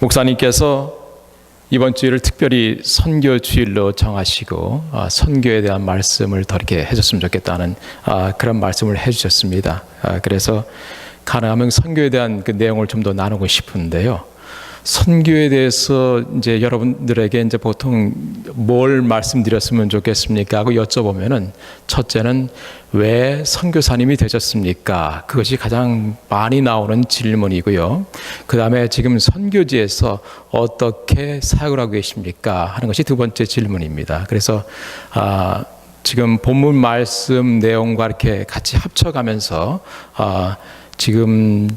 목사님께서 이번 주일을 특별히 선교 주일로 정하시고 선교에 대한 말씀을 더 이렇게 해줬으면 좋겠다는 그런 말씀을 해주셨습니다. 그래서 가능하면 선교에 대한 그 내용을 좀 더 나누고 싶은데요. 선교에 대해서 이제 여러분들에게 이제 보통 뭘 말씀드렸으면 좋겠습니까 하고 여쭤보면은, 첫째는 왜 선교사님이 되셨습니까? 그것이 가장 많이 나오는 질문이고요. 그 다음에 지금 선교지에서 어떻게 사역을 하고 계십니까 하는 것이 두 번째 질문입니다. 그래서 지금 본문 말씀 내용과 이렇게 같이 합쳐가면서 지금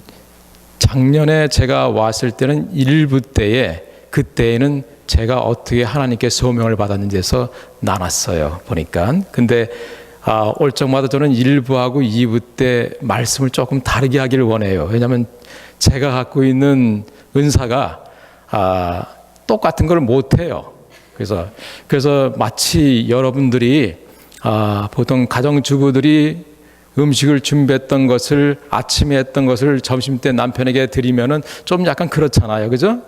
작년에 제가 왔을 때는 1부 때에, 그때에는 제가 어떻게 하나님께 소명을 받았는지에서 나눴어요, 보니까. 근데 올 적마다 저는 1부하고 2부 때 말씀을 조금 다르게 하기를 원해요. 왜냐하면 제가 갖고 있는 은사가 똑같은 걸 못해요. 그래서 마치 여러분들이 보통 가정주부들이 음식을 준비했던 것을, 아침에 했던 것을 점심 때 남편에게 드리면은 좀 약간 그렇잖아요, 그죠?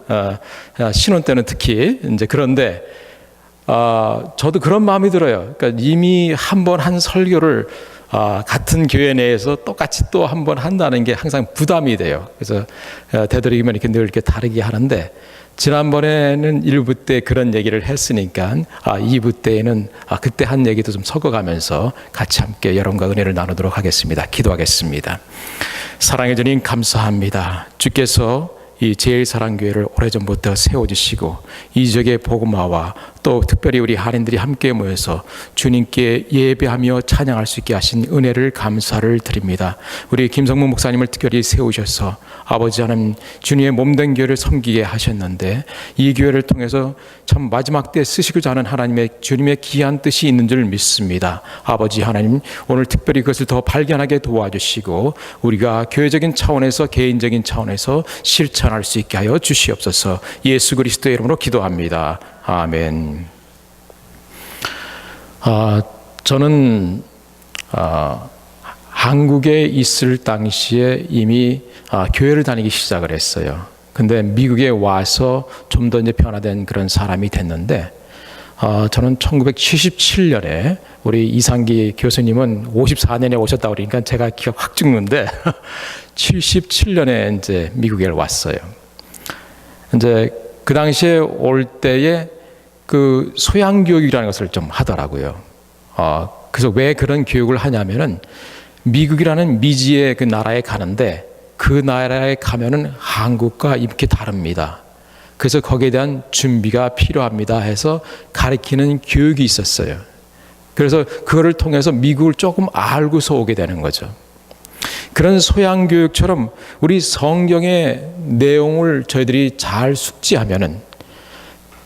신혼 때는 특히. 이제 그런데 저도 그런 마음이 들어요. 그러니까 이미 한 번 한 설교를 같은 교회 내에서 똑같이 또 한 번 한다는 게 항상 부담이 돼요. 그래서 되도록이면 이렇게 늘 이렇게 다르게 하는데, 지난번에는 1부 때 그런 얘기를 했으니까 2부 때에는 그때 한 얘기도 좀 섞어가면서 같이 함께 여러분과 은혜를 나누도록 하겠습니다. 기도하겠습니다. 사랑의 주님, 감사합니다. 주께서 이 제일사랑교회를 오래전부터 세워주시고 이 지역의 복음화와 또 특별히 우리 한인들이 함께 모여서 주님께 예배하며 찬양할 수 있게 하신 은혜를 감사를 드립니다. 우리 김성문 목사님을 특별히 세우셔서 아버지 하나님, 주님의 몸된 교회를 섬기게 하셨는데, 이 교회를 통해서 참 마지막 때 쓰시고자 하는 하나님의, 주님의 귀한 뜻이 있는 줄 믿습니다. 아버지 하나님, 오늘 특별히 그것을 더 발견하게 도와주시고 우리가 교회적인 차원에서, 개인적인 차원에서 실천할 수 있게 하여 주시옵소서. 예수 그리스도의 이름으로 기도합니다. 아멘. 저는 한국에 있을 당시에 이미 교회를 다니기 시작을 했어요. 근데 미국에 와서 좀 더 이제 변화된 그런 사람이 됐는데, 저는 1977년에 우리 이상기 교수님은 54년에 오셨다고 그러니까 제가 기가 확 죽는데 77년에 이제 미국에 왔어요. 이제 그 당시에 올 때에 그 소양 교육이라는 것을 좀 하더라고요. 그래서 왜 그런 교육을 하냐면은, 미국이라는 미지의 그 나라에 가는데 그 나라에 가면은 한국과 이렇게 다릅니다. 그래서 거기에 대한 준비가 필요합니다 해서 가르치는 교육이 있었어요. 그래서 그거를 통해서 미국을 조금 알고서 오게 되는 거죠. 그런 소양 교육처럼 우리 성경의 내용을 저희들이 잘 숙지하면은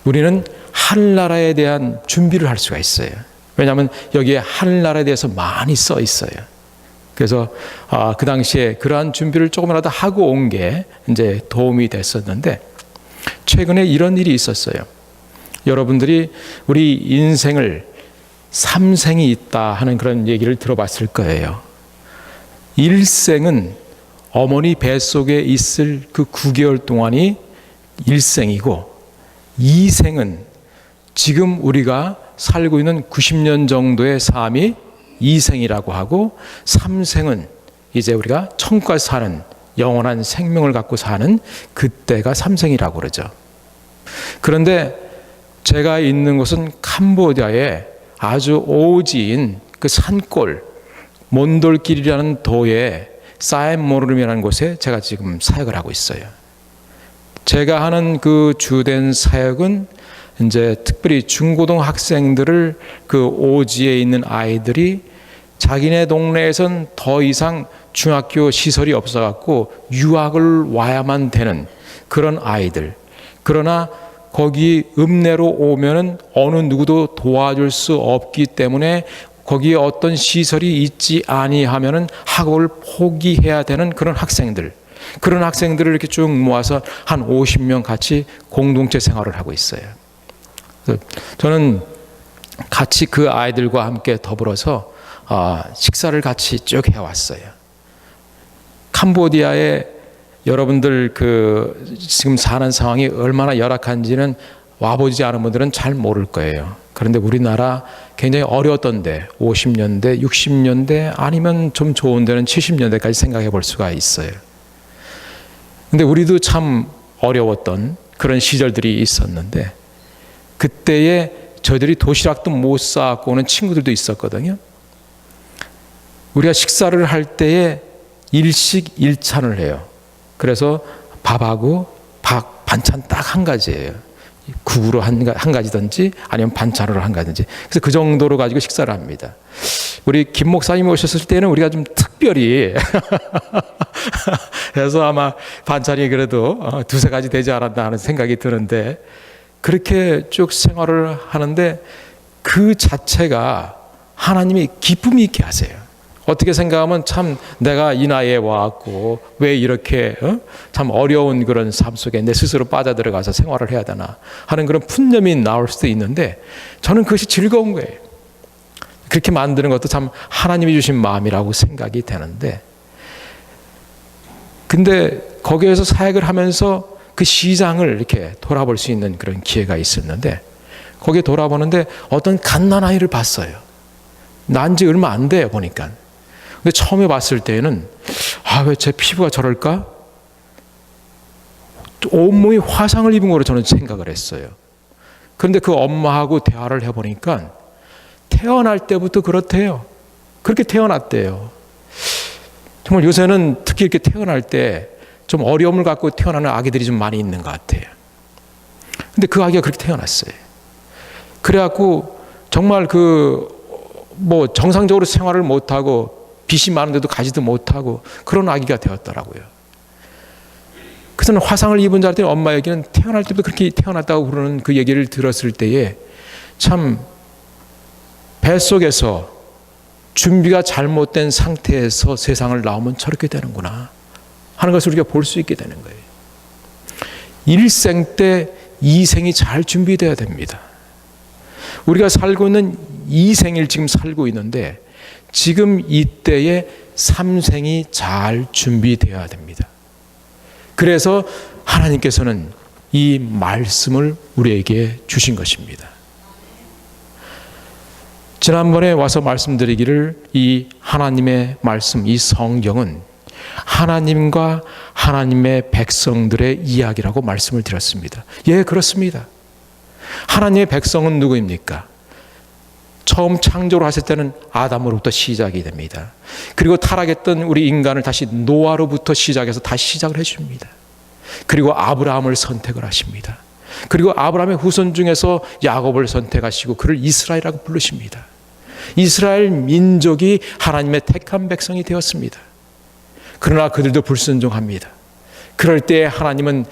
우리는 하늘나라에 대한 준비를 할 수가 있어요. 왜냐하면 여기에 하늘나라에 대해서 많이 써 있어요. 그래서 그 당시에 그러한 준비를 조금이라도 하고 온 게 이제 도움이 됐었는데, 최근에 이런 일이 있었어요. 여러분들이 우리 인생을 3생이 있다 하는 그런 얘기를 들어봤을 거예요. 1생은 어머니 뱃속에 있을 그 9개월 동안이 1생이고, 2생은 지금 우리가 살고 있는 90년 정도의 삶이 2생이라고 하고, 3생은 이제 우리가 천국까지 사는 영원한 생명을 갖고 사는 그때가 3생이라고 그러죠. 그런데 제가 있는 곳은 캄보디아의 아주 오지인 그 산골 몬돌길이라는 도에 사엠모르름이라는 곳에 제가 지금 사역을 하고 있어요. 제가 하는 그 주된 사역은 이제 특별히 중고등 학생들을, 그 오지에 있는 아이들이 자기네 동네에선 더 이상 중학교 시설이 없어갖고 유학을 와야만 되는 그런 아이들, 그러나 거기 읍내로 오면은 어느 누구도 도와줄 수 없기 때문에 거기에 어떤 시설이 있지 아니하면은 학업을 포기해야 되는 그런 학생들, 그런 학생들을 이렇게 쭉 모아서 한 50명 같이 공동체 생활을 하고 있어요. 저는 같이 그 아이들과 함께 더불어서 식사를 같이 쭉 해왔어요. 캄보디아에 여러분들 지금 사는 상황이 얼마나 열악한지는 와보지 않은 분들은 잘 모를 거예요. 그런데 우리나라 굉장히 어려웠던데 50년대, 60년대 아니면 좀 좋은 데는 70년대까지 생각해 볼 수가 있어요. 근데 우리도 참 어려웠던 그런 시절들이 있었는데 그때에 저희들이 도시락도 못 싸갖고 오는 친구들도 있었거든요. 우리가 식사를 할 때에 일식 일찬을 해요. 그래서 밥하고 반찬 딱 한 가지예요. 국으로 한 가지든지 아니면 반찬으로 한 가지든지. 그래서 그 정도로 가지고 식사를 합니다. 우리 김 목사님이 오셨을 때는 우리가 좀 특별히 그래서 아마 반찬이 그래도 두세 가지 되지 않았나 하는 생각이 드는데 그렇게 쭉 생활을 하는데 그 자체가 하나님이 기쁨이 있게 하세요. 어떻게 생각하면 참 내가 이 나이에 와갖고 왜 이렇게 참 어려운 그런 삶 속에 내 스스로 빠져들어가서 생활을 해야 되나 하는 그런 푼념이 나올 수도 있는데 저는 그것이 즐거운 거예요. 그렇게 만드는 것도 참 하나님이 주신 마음이라고 생각이 되는데 근데 거기에서 사역을 하면서 그 시장을 이렇게 돌아볼 수 있는 그런 기회가 있었는데 거기에 돌아보는데 어떤 갓난아이를 봤어요. 난 지 얼마 안 돼요 보니까. 근데 처음에 봤을 때는 왜 제 피부가 저럴까? 온몸이 화상을 입은 거로 저는 생각을 했어요. 그런데 그 엄마하고 대화를 해보니까 태어날 때부터 그렇대요. 그렇게 태어났대요. 정말 요새는 특히 이렇게 태어날 때 좀 어려움을 갖고 태어나는 아기들이 좀 많이 있는 것 같아요. 근데 그 아기가 그렇게 태어났어요. 그래갖고 정말 정상적으로 생활을 못하고 빚이 많은데도 가지도 못하고 그런 아기가 되었더라고요. 그래서 화상을 입은 자한테 엄마 얘기는 태어날 때부터 그렇게 태어났다고 그러는 그 얘기를 들었을 때에 참 뱃속에서 준비가 잘못된 상태에서 세상을 나오면 저렇게 되는구나 하는 것을 우리가 볼 수 있게 되는 거예요. 일생 때 이생이 잘 준비되어야 됩니다. 우리가 살고 있는 이생을 지금 살고 있는데 지금 이때에 삼생이 잘 준비되어야 됩니다. 그래서 하나님께서는 이 말씀을 우리에게 주신 것입니다. 지난번에 와서 말씀드리기를 이 하나님의 말씀, 이 성경은 하나님과 하나님의 백성들의 이야기라고 말씀을 드렸습니다. 예, 그렇습니다. 하나님의 백성은 누구입니까? 처음 창조를 하실 때는 아담으로부터 시작이 됩니다. 그리고 타락했던 우리 인간을 다시 노아로부터 시작해서 다시 시작을 해줍니다. 그리고 아브라함을 선택을 하십니다. 그리고 아브라함의 후손 중에서 야곱을 선택하시고 그를 이스라엘이라고 부르십니다. 이스라엘 민족이 하나님의 택한 백성이 되었습니다. 그러나 그들도 불순종합니다. 그럴 때 하나님은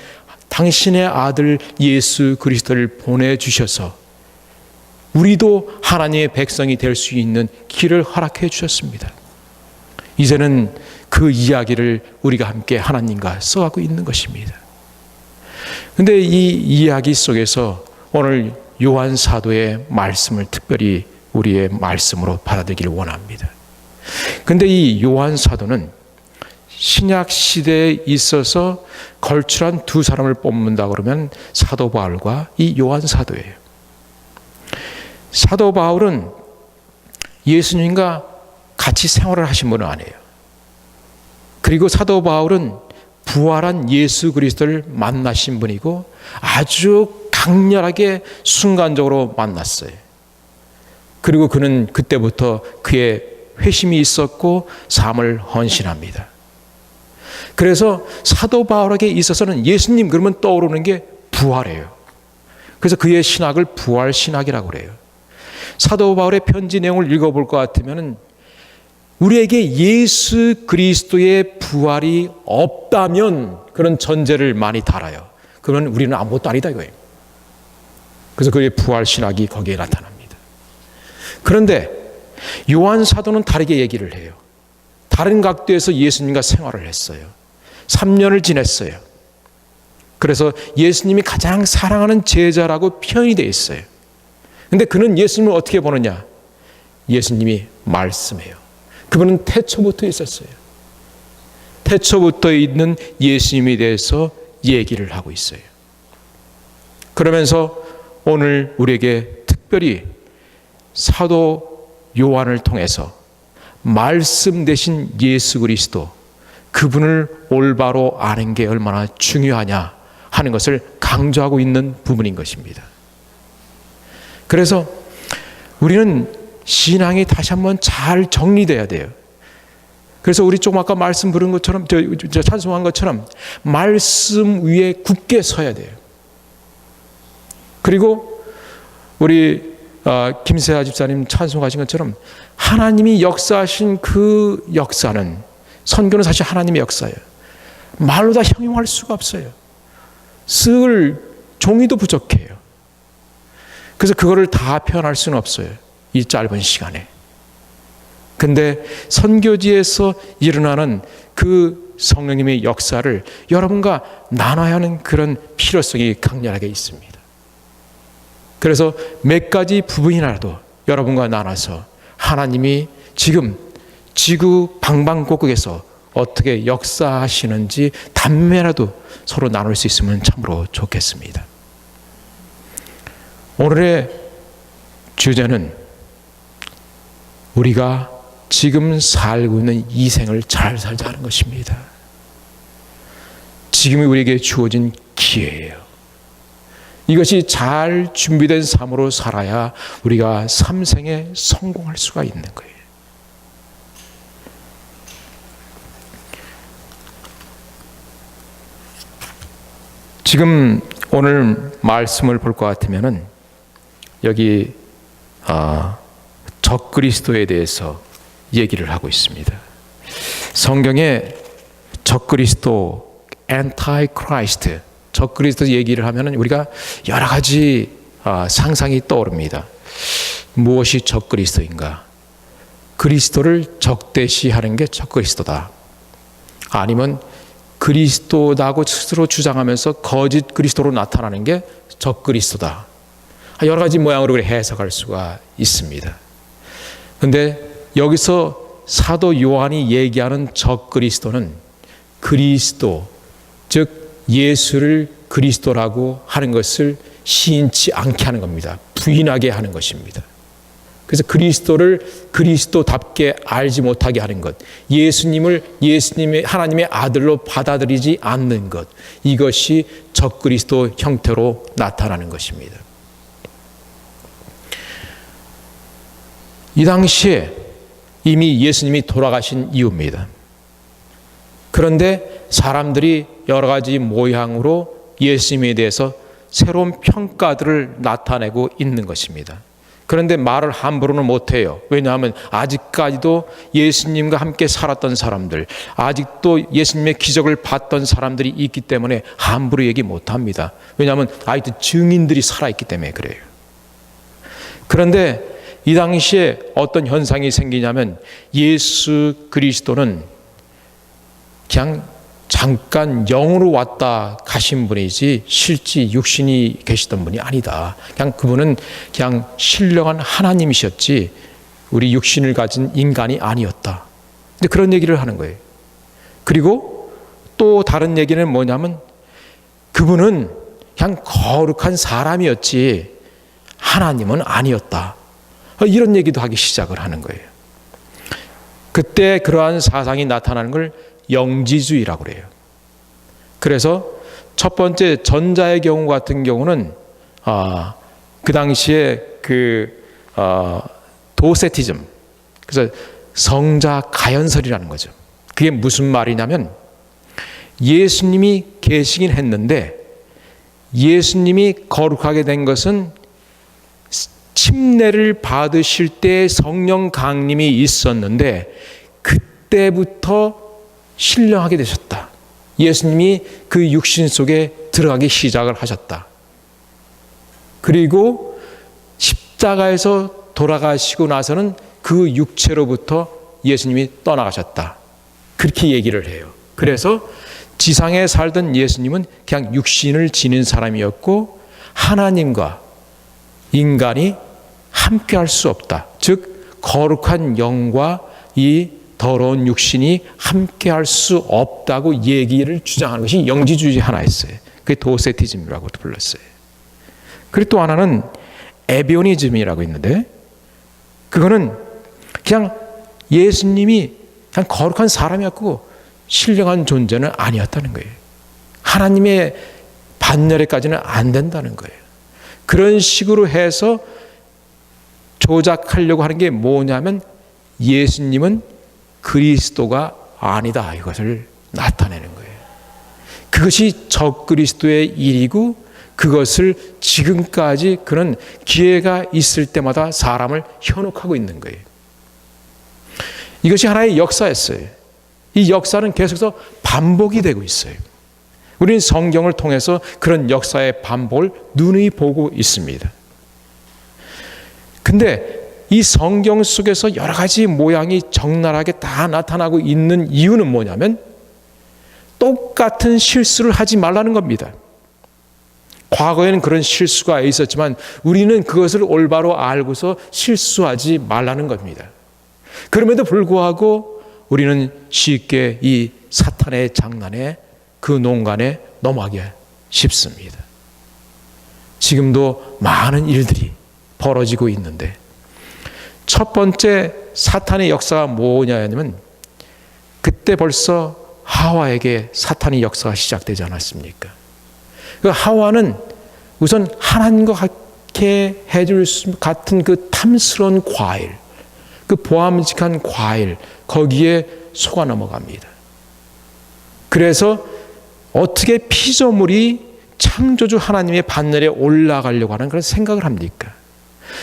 당신의 아들 예수 그리스도를 보내주셔서 우리도 하나님의 백성이 될 수 있는 길을 허락해 주셨습니다. 이제는 그 이야기를 우리가 함께 하나님과 써가고 있는 것입니다. 그런데 이 이야기 속에서 오늘 요한 사도의 말씀을 특별히 우리의 말씀으로 받아들이기를 원합니다. 그런데 이 요한 사도는 신약 시대에 있어서 걸출한 두 사람을 뽑는다 그러면 사도 바울과 이 요한 사도예요. 사도 바울은 예수님과 같이 생활을 하신 분은 아니에요. 그리고 사도 바울은 부활한 예수 그리스도를 만나신 분이고 아주 강렬하게 순간적으로 만났어요. 그리고 그는 그때부터 그의 회심이 있었고 삶을 헌신합니다. 그래서 사도 바울에게 있어서는 예수님 그러면 떠오르는 게 부활이에요. 그래서 그의 신학을 부활 신학이라고 그래요. 사도 바울의 편지 내용을 읽어볼 것 같으면 우리에게 예수 그리스도의 부활이 없다면 그런 전제를 많이 달아요. 그러면 우리는 아무것도 아니다 이거예요. 그래서 그의 부활 신학이 거기에 나타납니다. 그런데 요한 사도는 다르게 얘기를 해요. 다른 각도에서 예수님과 생활을 했어요. 3년을 지냈어요. 그래서 예수님이 가장 사랑하는 제자라고 표현이 되어 있어요. 근데 그는 예수님을 어떻게 보느냐? 예수님이 말씀해요. 그분은 태초부터 있었어요. 태초부터 있는 예수님에 대해서 얘기를 하고 있어요. 그러면서 오늘 우리에게 특별히 사도 요한을 통해서 말씀 대신 예수 그리스도, 그분을 올바로 아는 게 얼마나 중요하냐 하는 것을 강조하고 있는 부분인 것입니다. 그래서 우리는 신앙이 다시 한번 잘 정리돼야 돼요. 그래서 우리 조금 아까 말씀 부른 것처럼, 찬송한 것처럼 말씀 위에 굳게 서야 돼요. 그리고 우리 김세아 집사님 찬송하신 것처럼 하나님이 역사하신 그 역사는, 선교는 사실 하나님의 역사예요. 말로 다 형용할 수가 없어요. 쓸 종이도 부족해요. 그래서 그거를 다 표현할 수는 없어요, 이 짧은 시간에. 근데 선교지에서 일어나는 그 성령님의 역사를 여러분과 나눠야 하는 그런 필요성이 강렬하게 있습니다. 그래서 몇 가지 부분이라도 여러분과 나눠서 하나님이 지금 지구 방방곡곡에서 어떻게 역사하시는지 단매라도 서로 나눌 수 있으면 참으로 좋겠습니다. 오늘의 주제는 우리가 지금 살고 있는 이 생을 잘 살자는 것입니다. 지금이 우리에게 주어진 기회예요. 이것이 잘 준비된 삶으로 살아야 우리가 삼생에 성공할 수가 있는 거예요. 지금 오늘 말씀을 볼 것 같으면은 여기 적그리스도에 대해서 얘기를 하고 있습니다. 성경에 적그리스도, anti-Christ, 적그리스도 얘기를 하면 우리가 여러 가지 상상이 떠오릅니다. 무엇이 적그리스도인가? 그리스도를 적대시하는 게 적그리스도다. 아니면 그리스도라고 스스로 주장하면서 거짓 그리스도로 나타나는 게 적그리스도다. 여러 가지 모양으로 해석할 수가 있습니다. 그런데 여기서 사도 요한이 얘기하는 적그리스도는 그리스도, 즉 예수를 그리스도라고 하는 것을 시인치 않게 하는 겁니다. 부인하게 하는 것입니다. 그래서 그리스도를 그리스도답게 알지 못하게 하는 것, 예수님을 예수님의 하나님의 아들로 받아들이지 않는 것, 이것이 적그리스도 형태로 나타나는 것입니다. 이 당시에 이미 예수님이 돌아가신 이유입니다. 그런데 사람들이 여러 가지 모양으로 예수님에 대해서 새로운 평가들을 나타내고 있는 것입니다. 그런데 말을 함부로는 못해요. 왜냐하면 아직까지도 예수님과 함께 살았던 사람들, 아직도 예수님의 기적을 봤던 사람들이 있기 때문에 함부로 얘기 못합니다. 왜냐하면 아직도 증인들이 살아있기 때문에 그래요. 그런데 이 당시에 어떤 현상이 생기냐면 예수 그리스도는 그냥 잠깐 영으로 왔다 가신 분이지 실제 육신이 계시던 분이 아니다. 그냥 그분은 그냥 신령한 하나님이셨지 우리 육신을 가진 인간이 아니었다. 근데 그런 얘기를 하는 거예요. 그리고 또 다른 얘기는 뭐냐면 그분은 그냥 거룩한 사람이었지 하나님은 아니었다. 이런 얘기도 하기 시작을 하는 거예요. 그때 그러한 사상이 나타나는 걸 영지주의라고 그래요. 그래서 첫 번째 전자의 경우 같은 경우는 그 당시에 도세티즘, 그래서 성자 가연설이라는 거죠. 그게 무슨 말이냐면 예수님이 계시긴 했는데 예수님이 거룩하게 된 것은 침례를 받으실 때 성령 강림이 있었는데 그때부터 신령하게 되셨다. 예수님이 그 육신 속에 들어가기 시작을 하셨다. 그리고 십자가에서 돌아가시고 나서는 그 육체로부터 예수님이 떠나가셨다. 그렇게 얘기를 해요. 그래서 지상에 살던 예수님은 그냥 육신을 지닌 사람이었고 하나님과 인간이 함께 할 수 없다. 즉 거룩한 영과 이 더러운 육신이 함께할 수 없다고 얘기를 주장하는 것이 영지주의 하나 있어요. 그게 도세티즘이라고도 불렀어요. 그리고 또 하나는 에비오니즘이라고 있는데, 그거는 그냥 예수님이 그냥 거룩한 사람이었고 신령한 존재는 아니었다는 거예요. 하나님의 반열에까지는 안 된다는 거예요. 그런 식으로 해서 조작하려고 하는 게 뭐냐면, 예수님은 그리스도가 아니다, 이것을 나타내는 거예요. 그것이 적그리스도의 일이고, 그것을 지금까지 그런 기회가 있을 때마다 사람을 현혹하고 있는 거예요. 이것이 하나의 역사였어요. 이 역사는 계속해서 반복이 되고 있어요. 우리는 성경을 통해서 그런 역사의 반복을 눈이 보고 있습니다. 근데 이 성경 속에서 여러 가지 모양이 적나라하게 다 나타나고 있는 이유는 뭐냐면, 똑같은 실수를 하지 말라는 겁니다. 과거에는 그런 실수가 있었지만 우리는 그것을 올바로 알고서 실수하지 말라는 겁니다. 그럼에도 불구하고 우리는 쉽게 이 사탄의 장난에, 그 농간에 넘어가기 쉽습니다. 지금도 많은 일들이 벌어지고 있는데, 첫 번째 사탄의 역사가 뭐냐면, 그때 벌써 하와에게 사탄의 역사가 시작되지 않았습니까? 그 하와는 우선 하나님과 같게 해줄 수 같은 그 탐스러운 과일, 그 보암직한 과일, 거기에 속아 넘어갑니다. 그래서 어떻게 피조물이 창조주 하나님의 반열에 올라가려고 하는 그런 생각을 합니까?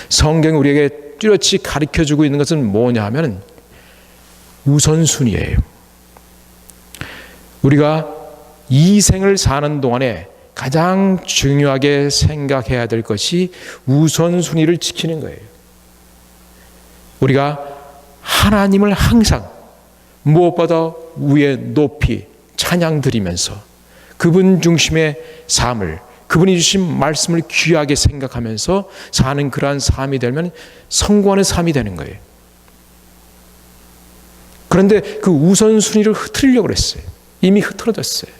성경이 우리에게 뚜렷이 가르쳐주고 있는 것은 뭐냐 하면 우선순위예요. 우리가 이 생을 사는 동안에 가장 중요하게 생각해야 될 것이 우선순위를 지키는 거예요. 우리가 하나님을 항상 무엇보다 위에 높이 찬양 드리면서 그분 중심의 삶을, 그분이 주신 말씀을 귀하게 생각하면서 사는 그러한 삶이 되면 성공하는 삶이 되는 거예요. 그런데 그 우선순위를 흐트리려고 그랬어요. 이미 흐트러졌어요.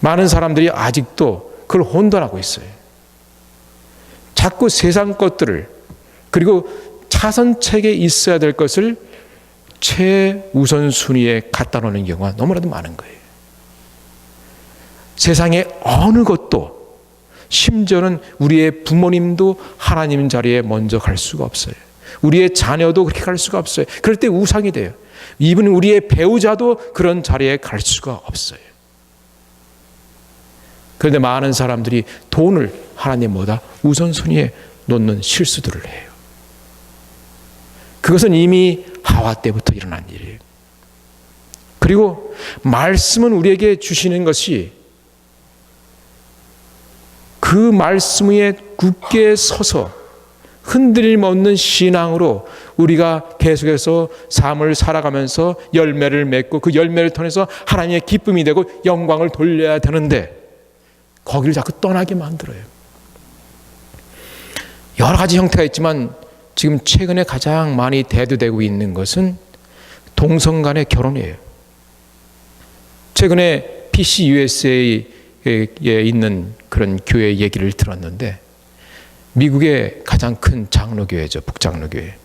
많은 사람들이 아직도 그걸 혼돈하고 있어요. 자꾸 세상 것들을, 그리고 차선책에 있어야 될 것을 최우선순위에 갖다 놓는 경우가 너무나도 많은 거예요. 세상의 어느 것도, 심지어는 우리의 부모님도 하나님 자리에 먼저 갈 수가 없어요. 우리의 자녀도 그렇게 갈 수가 없어요. 그럴 때 우상이 돼요. 이분 우리의 배우자도 그런 자리에 갈 수가 없어요. 그런데 많은 사람들이 돈을 하나님보다 우선순위에 놓는 실수들을 해요. 그것은 이미 하와 때부터 일어난 일이에요. 그리고 말씀은 우리에게 주시는 것이 그 말씀 위에 굳게 서서 흔들림 없는 신앙으로 우리가 계속해서 삶을 살아가면서 열매를 맺고 그 열매를 통해서 하나님의 기쁨이 되고 영광을 돌려야 되는데 거기를 자꾸 떠나게 만들어요. 여러 가지 형태가 있지만 지금 최근에 가장 많이 대두되고 있는 것은 동성 간의 결혼이에요. 최근에 PCUSA에 있는 그런 교회 얘기를 들었는데, 미국의 가장 큰 장로교회죠. 북장로교회.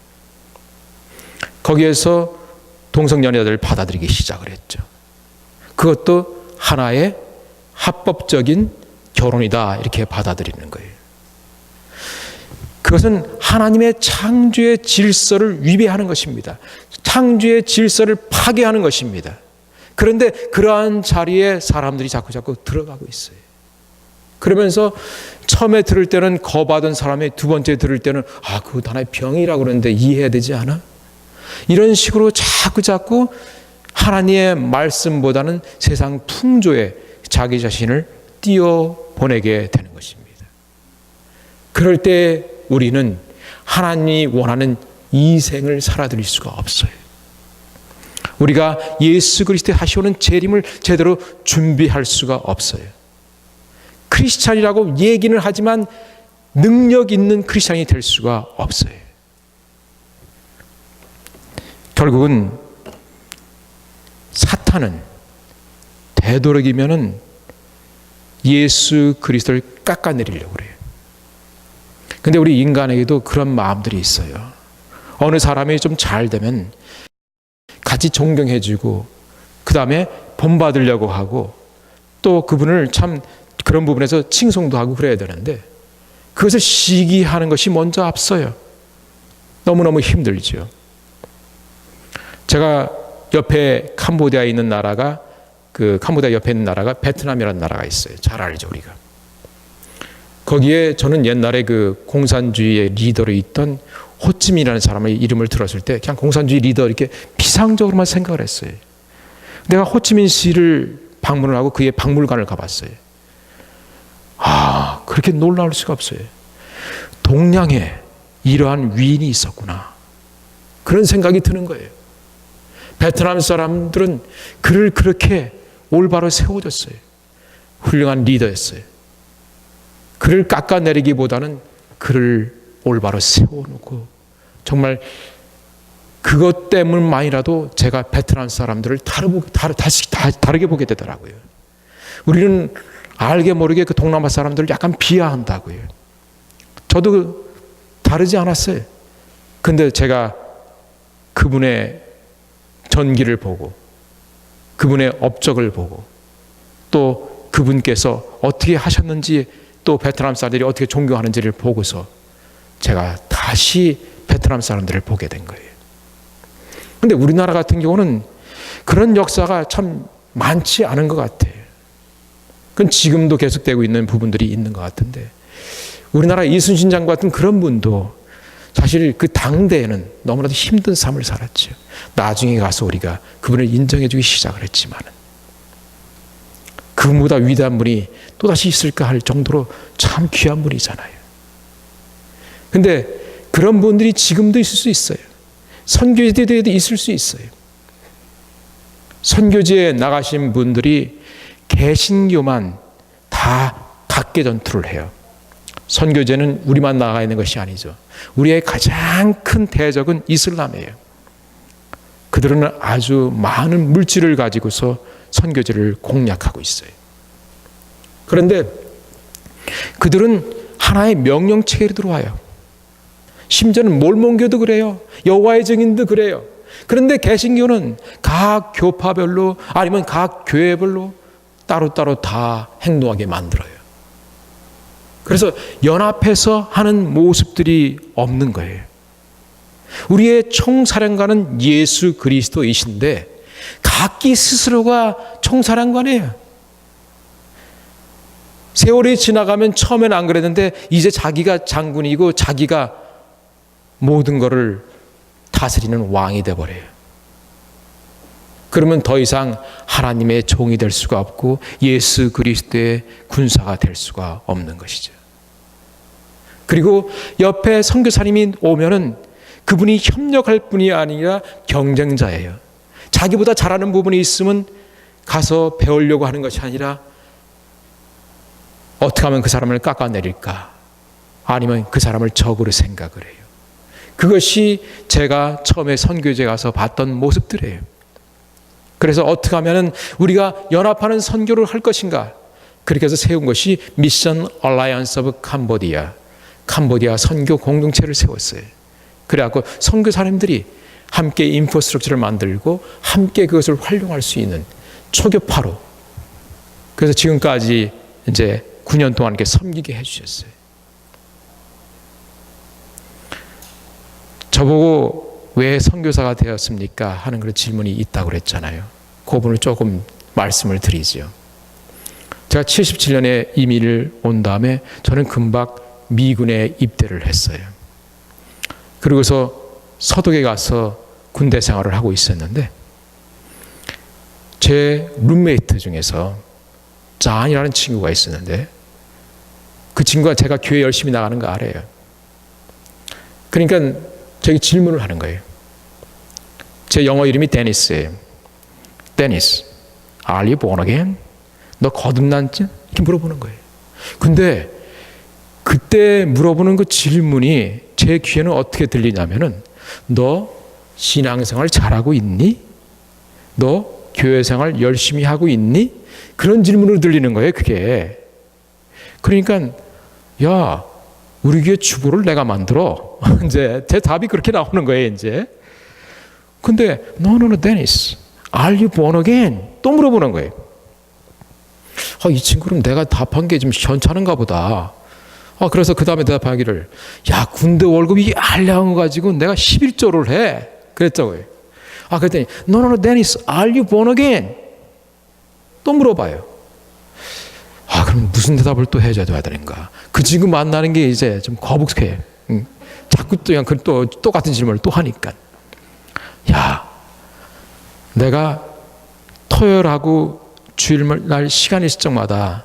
거기에서 동성연애자들을 받아들이기 시작을 했죠. 그것도 하나의 합법적인 결혼이다, 이렇게 받아들이는 거예요. 그것은 하나님의 창조의 질서를 위배하는 것입니다. 창조의 질서를 파괴하는 것입니다. 그런데 그러한 자리에 사람들이 자꾸 들어가고 있어요. 그러면서 처음에 들을 때는 거부하던 사람이 두 번째 들을 때는 그거 하나의 병이라고 그러는데 이해해야 되지 않아? 이런 식으로 자꾸 하나님의 말씀보다는 세상 풍조에 자기 자신을 띄워보내게 되는 것입니다. 그럴 때 우리는 하나님이 원하는 이 생을 살아드릴 수가 없어요. 우리가 예수 그리스도의 하시오는 재림을 제대로 준비할 수가 없어요. 크리스찬이라고 얘기는 하지만 능력 있는 크리스찬이 될 수가 없어요. 결국은 사탄은 되도록이면은 예수 그리스도를 깎아내리려고 그래요. 근데 우리 인간에게도 그런 마음들이 있어요. 어느 사람이 좀 잘 되면 같이 존경해주고 그 다음에 본받으려고 하고 또 그분을 참 그런 부분에서 칭송도 하고 그래야 되는데 그것을 시기하는 것이 먼저 앞서요. 너무너무 힘들죠. 제가 옆에 캄보디아에 있는 나라가 그 캄보디아 옆에 있는 나라가 베트남이라는 나라가 있어요. 잘 알죠, 우리가. 거기에 저는 옛날에 그 공산주의의 리더로 있던 호찌민이라는 사람의 이름을 들었을 때 그냥 공산주의 리더 이렇게 피상적으로만 생각을 했어요. 내가 호찌민 씨를 방문을 하고 그의 박물관을 가봤어요. 그렇게 놀라울 수가 없어요. 동양에 이러한 위인이 있었구나. 그런 생각이 드는 거예요. 베트남 사람들은 그를 그렇게 올바로 세워줬어요. 훌륭한 리더였어요. 그를 깎아내리기보다는 그를 올바로 세워놓고 정말 그것 때문만이라도 제가 베트남 사람들을 다르게 보게 되더라고요. 우리는 알게 모르게 그 동남아 사람들을 약간 비하한다고요. 저도 다르지 않았어요. 근데 제가 그분의 전기를 보고 그분의 업적을 보고 또 그분께서 어떻게 하셨는지 또 베트남 사람들이 어떻게 존경하는지를 보고서 제가 다시 베트남 사람들을 보게 된 거예요. 근데 우리나라 같은 경우는 그런 역사가 참 많지 않은 것 같아요. 그건 지금도 계속되고 있는 부분들이 있는 것 같은데 우리나라 이순신 장군 같은 그런 분도 사실 그 당대에는 너무나도 힘든 삶을 살았죠. 나중에 가서 우리가 그분을 인정해주기 시작을 했지만은 그분보다 위대한 분이 또다시 있을까 할 정도로 참 귀한 분이잖아요. 근데 그런 분들이 지금도 있을 수 있어요. 선교지에도 있을 수 있어요. 선교지에 나가신 분들이 개신교만 다 각계 전투를 해요. 선교제는 우리만 나가 있는 것이 아니죠. 우리의 가장 큰 대적은 이슬람이에요. 그들은 아주 많은 물질을 가지고서 선교제를 공략하고 있어요. 그런데 그들은 하나의 명령체계로 들어와요. 심지어는 몰몬교도 그래요. 여호와의 증인도 그래요. 그런데 개신교는 각 교파별로 아니면 각 교회별로 따로따로 다 행동하게 만들어요. 그래서 연합해서 하는 모습들이 없는 거예요. 우리의 총사령관은 예수 그리스도이신데 각기 스스로가 총사령관이에요. 세월이 지나가면 처음엔 안 그랬는데 이제 자기가 장군이고 자기가 모든 것을 다스리는 왕이 돼버려요. 그러면 더 이상 하나님의 종이 될 수가 없고 예수 그리스도의 군사가 될 수가 없는 것이죠. 그리고 옆에 선교사님이 오면은 그분이 협력할 뿐이 아니라 경쟁자예요. 자기보다 잘하는 부분이 있으면 가서 배우려고 하는 것이 아니라 어떻게 하면 그 사람을 깎아내릴까? 아니면 그 사람을 적으로 생각을 해요. 그것이 제가 처음에 선교지에 가서 봤던 모습들이에요. 그래서 어떻게 하면 우리가 연합하는 선교를 할 것인가? 그렇게 해서 세운 것이 미션 얼라이언스 오브 캄보디아 선교 공동체를 세웠어요. 그래갖고 선교사님들이 함께 인프라스트럭처를 만들고 함께 그것을 활용할 수 있는 초교파로 그래서 지금까지 이제 9년 동안 이렇게 섬기게 해주셨어요. 저보고 왜 선교사가 되었습니까? 하는 그런 질문이 있다고 그랬잖아요. 그 부분을 조금 말씀을 드리죠. 제가 77년에 이민을 온 다음에 저는 금방 미군에 입대를 했어요. 그러고서 서독에 가서 군대 생활을 하고 있었는데 제 룸메이트 중에서 잔이라는 친구가 있었는데 그 친구가 제가 교회 열심히 나가는 거 알아요. 그러니까 저기 질문을 하는 거예요. 제 영어 이름이 데니스예요. 데니스, are you born again? 너 거듭났지? 이렇게 물어보는 거예요. 근데 그때 물어보는 그 질문이 제 귀에는 어떻게 들리냐면은 너 신앙생활 잘하고 있니? 너 교회생활 열심히 하고 있니? 그런 질문으로 들리는 거예요, 그게. 그러니까 야, 우리 교회 주보를 내가 만들어. 이제 제 답이 그렇게 나오는 거예요, 이제. 근데 no, Dennis, are you born again? 또 물어보는 거예요. 이 친구는 내가 답한 게 좀 현찮은가 보다. 그래서 그 다음에 대답하기를, 야, 군대 월급이 알량한 거 가지고 내가 11조를 해. 그랬죠. 그랬더니 no, Dennis, are you born again? 또 물어봐요. 그럼 무슨 대답을 또 해줘야 되는가? 그 친구 만나는 게 이제 좀 거북해. 자꾸 또 그냥 또 똑같은 질문을 또 하니까. 야, 내가 토요일하고 주일날 시간 있을 적마다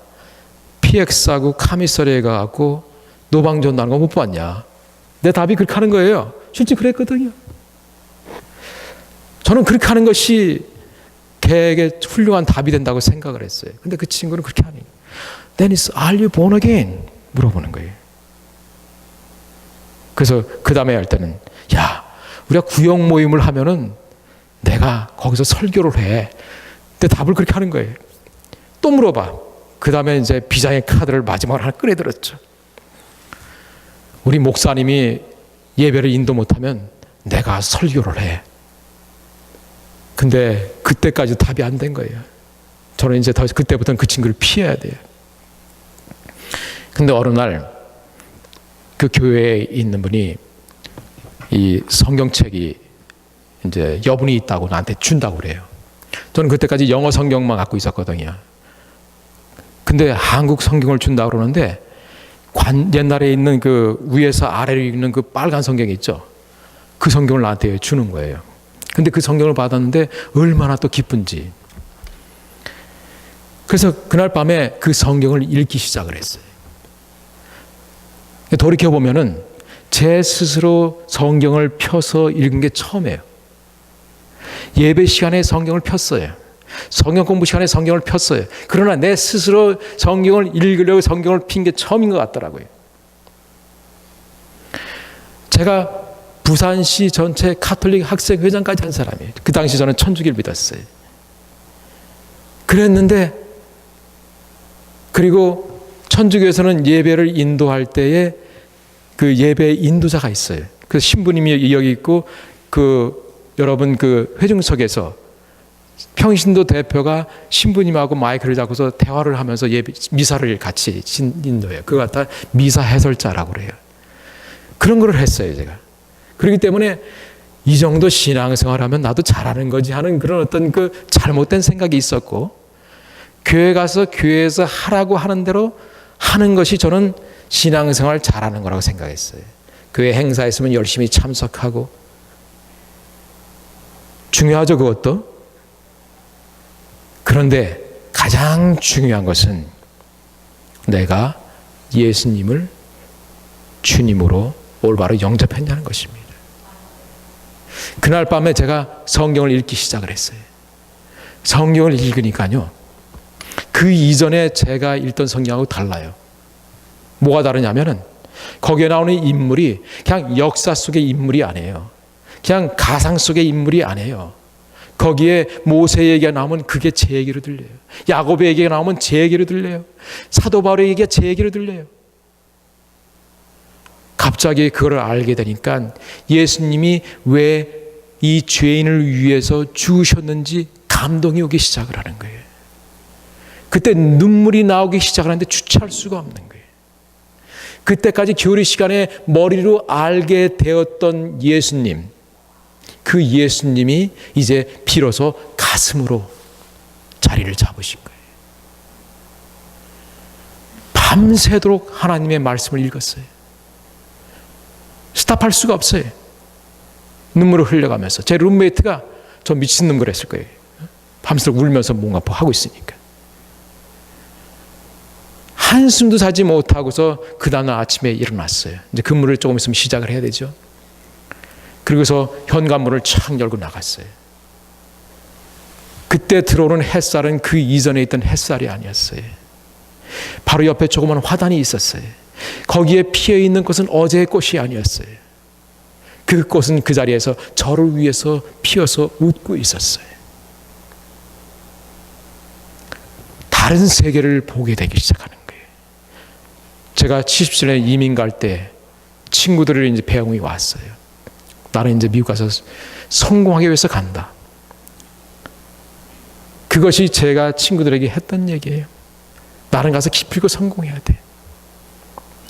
PX하고 카미서리에 가고 노방전도 거 못 봤냐? 내 답이 그렇게 하는 거예요. 실제 그랬거든요. 저는 그렇게 하는 것이 걔에게 훌륭한 답이 된다고 생각을 했어요. 근데 그 친구는 그렇게 하니, Dennis, are you born again? 물어보는 거예요. 그래서 그 다음에 할 때는, 야, 우리가 구역 모임을 하면은 내가 거기서 설교를 해. 근데 답을 그렇게 하는 거예요. 또 물어봐. 그 다음에 이제 비장의 카드를 마지막으로 하나 꺼내들었죠. 우리 목사님이 예배를 인도 못하면 내가 설교를 해. 근데 그때까지 답이 안 된 거예요. 저는 이제 그때부터는 그 친구를 피해야 돼요. 근데 어느 날 그 교회에 있는 분이 이 성경책이 이제 여분이 있다고 나한테 준다고 그래요. 저는 그때까지 영어 성경만 갖고 있었거든요. 근데 한국 성경을 준다고 그러는데 옛날에 있는 그 위에서 아래로 읽는 그 빨간 성경이 있죠. 그 성경을 나한테 주는 거예요. 근데 그 성경을 받았는데 얼마나 또 기쁜지. 그래서 그날 밤에 그 성경을 읽기 시작을 했어요. 돌이켜보면은 제 스스로 성경을 펴서 읽은 게 처음이에요. 예배 시간에 성경을 폈어요. 성경 공부 시간에 성경을 폈어요. 그러나 내 스스로 성경을 읽으려고 성경을 핀 게 처음인 것 같더라고요. 제가 부산시 전체 가톨릭 학생회장까지 한 사람이에요. 그 당시 저는 천주교를 믿었어요. 그랬는데, 그리고 천주교에서는 예배를 인도할 때에 그 예배 인도자가 있어요. 그 신부님이 여기 있고, 여러분 회중석에서 평신도 대표가 신부님하고 마이크를 잡고서 대화를 하면서 미사를 같이 인도해요. 그거 갖다 미사 해설자라고 그래요. 그런 걸 했어요, 제가. 그렇기 때문에 이 정도 신앙생활하면 나도 잘하는 거지 하는 그런 어떤 잘못된 생각이 있었고, 교회 가서 교회에서 하라고 하는 대로 하는 것이 저는 신앙생활 잘하는 거라고 생각했어요. 교회 행사 있으면 열심히 참석하고, 중요하죠, 그것도. 그런데 가장 중요한 것은 내가 예수님을 주님으로 올바로 영접했냐는 것입니다. 그날 밤에 제가 성경을 읽기 시작을 했어요. 성경을 읽으니까요, 그 이전에 제가 읽던 성경하고 달라요. 뭐가 다르냐면은 거기에 나오는 인물이 그냥 역사 속의 인물이 아니에요. 그냥 가상 속의 인물이 아니에요. 거기에 모세 얘기가 나오면 그게 제 얘기로 들려요. 야곱의 얘기가 나오면 제 얘기로 들려요. 사도 바울의 얘기가 제 얘기로 들려요. 갑자기 그걸 알게 되니까 예수님이 왜 이 죄인을 위해서 죽으셨는지 감동이 오기 시작을 하는 거예요. 그때 눈물이 나오기 시작을 하는데 주체할 수가 없는 거예요. 그때까지 교리 시간에 머리로 알게 되었던 예수님, 그 예수님이 이제 비로소 가슴으로 자리를 잡으신 거예요. 밤새도록 하나님의 말씀을 읽었어요. 스탑할 수가 없어요. 눈물을 흘려가면서. 제 룸메이트가 저 미친놈 그랬을 거예요. 밤새도록 울면서 뭔가 하고 있으니까. 한숨도 자지 못하고서 그 다음날 아침에 일어났어요. 이제 근무를 조금 있으면 시작을 해야 되죠. 그리고서 현관문을 착 열고 나갔어요. 그때 들어오는 햇살은 그 이전에 있던 햇살이 아니었어요. 바로 옆에 조그만 화단이 있었어요. 거기에 피어 있는 꽃은 어제의 꽃이 아니었어요. 그 꽃은 그 자리에서 저를 위해서 피어서 웃고 있었어요. 다른 세계를 보게 되기 시작하는 거예요. 제가 70년에 이민 갈 때 친구들을 이제 배웅이 왔어요. 나는 이제 미국 가서 성공하기 위해서 간다. 그것이 제가 친구들에게 했던 얘기예요. 나는 가서 기필코 성공해야 돼.